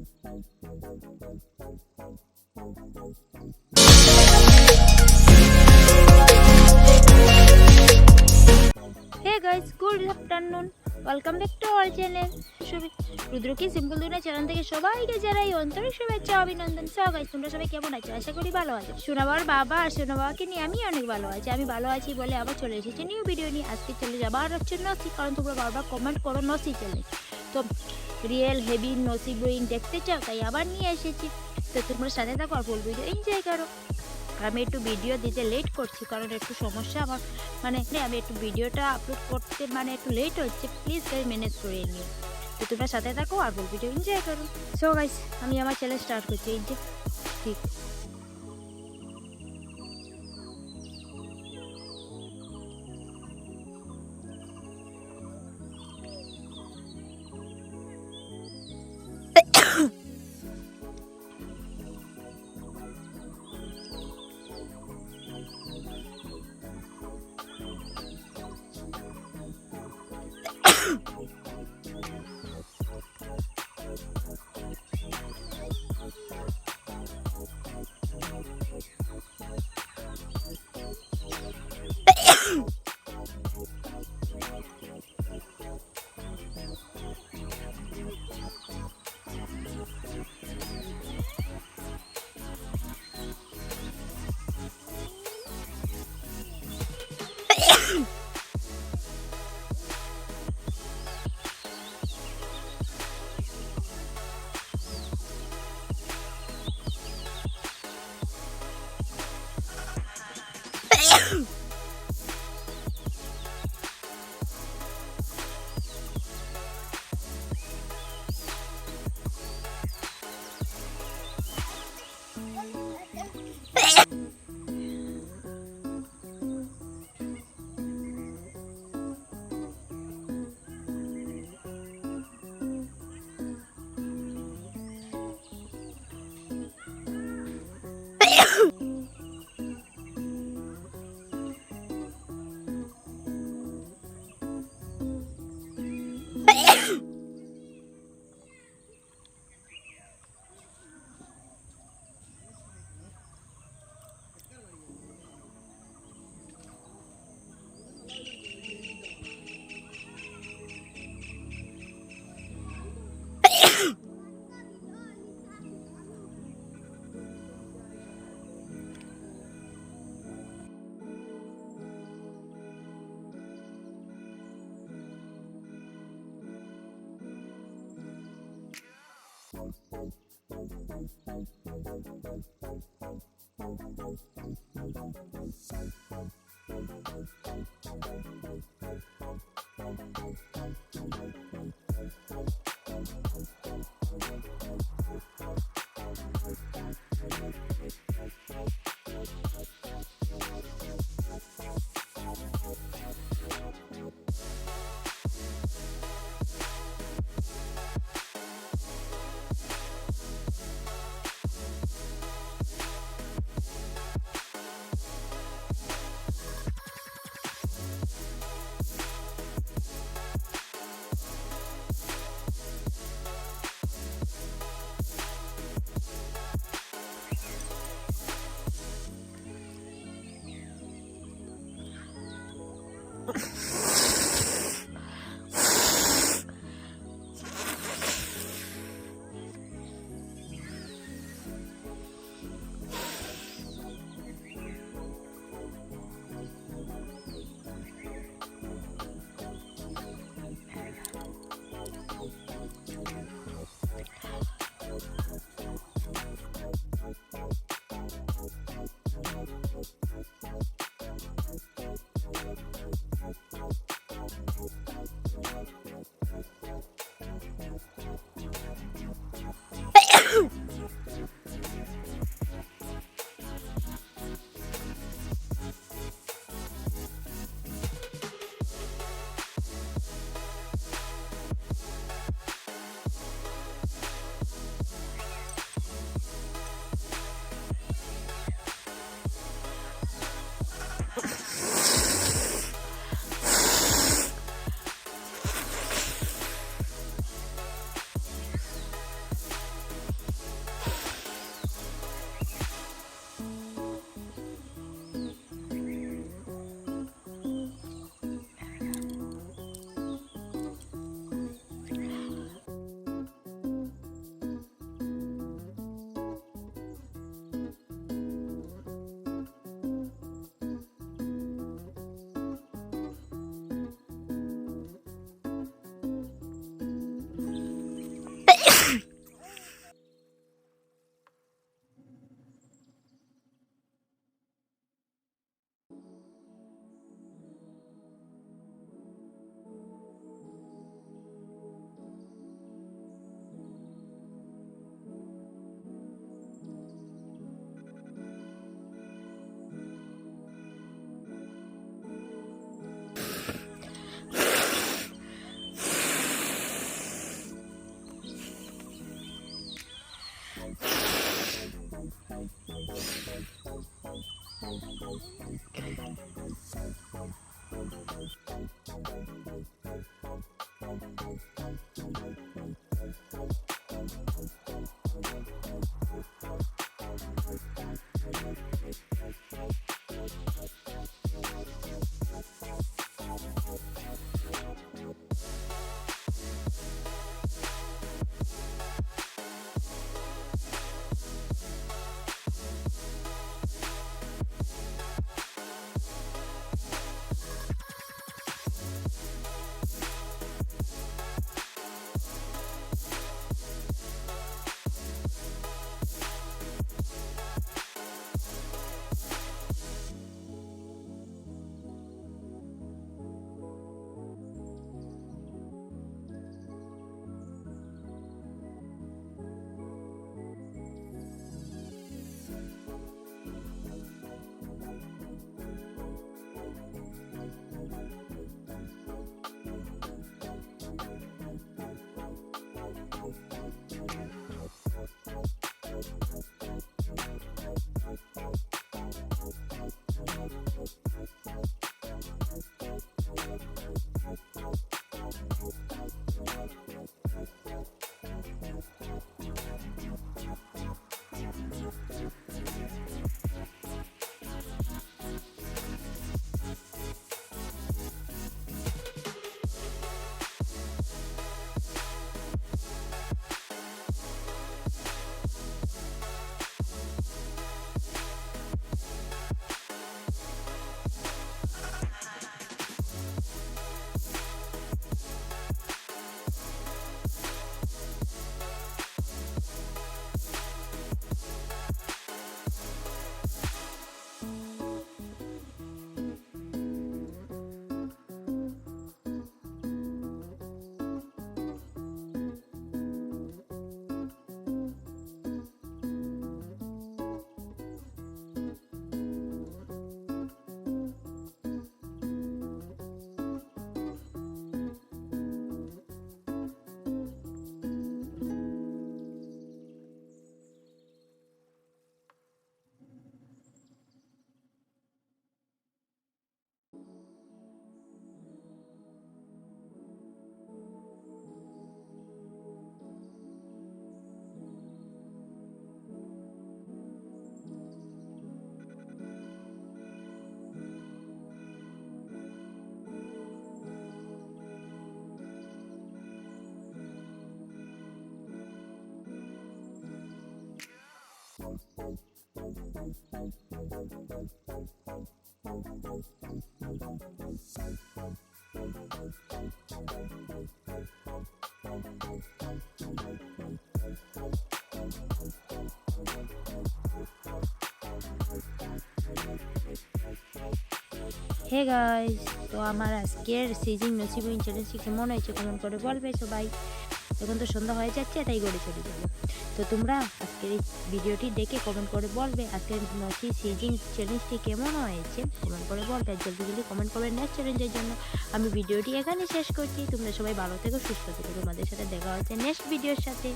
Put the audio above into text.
Hey guys, good afternoon. Welcome back to our channel. রুদ্রকি simple দুনিয়া channel থেকে সবাইকে জানাই আন্তরিক শুভেচ্ছা অভিনন্দন। সো গাইস, তোমরা সবাই কেমন আছো? আশা করি ভালো আছো। সোনাবার বাবা আর সোনা বাবাকে নিয়ে আমি অনেক ভালো আছি। আমি ভালো আছি বলে আবার চলে এসেছি নিউ ভিডিও নিয়ে। আজকে চলে যাবো আর হচ্ছে নসি, কারণ তোমরা বারবার কমেন্ট করো নসি চ্যানেল। তো রিয়েল হেভি নসি ব্রোয়িং দেখতে চাও, তাই আবার নিয়ে এসেছি। তো তোমরা সাথে থাকো আর ফুল ভিডিও এনজয় করো। আমি একটু ভিডিও দিতে লেট করছি, কারণ একটু সমস্যা আমার, আমি একটু ভিডিওটা আপলোড করতে একটু লেট হচ্ছে। প্লিজ গাইস ম্যানেজ করে নিও। তো তোমরা সাথে থাকো আর ফুল ভিডিও এনজয় করো। সো গাইস, আমি আমার চ্যানেল স্টার্ট করছি। এই যে ঠিক হে গাইস, তো আমার আজকের সিজিং নসিবুইন চ্যালেঞ্জটি কেমন হয়েছে কমেন্ট করে বলবে সবাই। এখন তো সন্ধ্যা হয়ে যাচ্ছে, তাই গড়ে চলে যাবো। তো তোমরা আজকের এই ভিডিওটি দেখে কমেন্ট করে বলবে আজকের নসি সিজিং চ্যালেঞ্জটি কেমন হয়েছে কমেন্ট করে বলবে। জলদি জলদি কমেন্ট করবে নেক্সট চ্যালেঞ্জের জন্য। আমি ভিডিওটি এখানে শেষ করছি। তোমরা সবাই ভালো থেকো, সুস্থ থেকো। তোমাদের সাথে দেখা হচ্ছে নেক্সট ভিডিওর সাথে।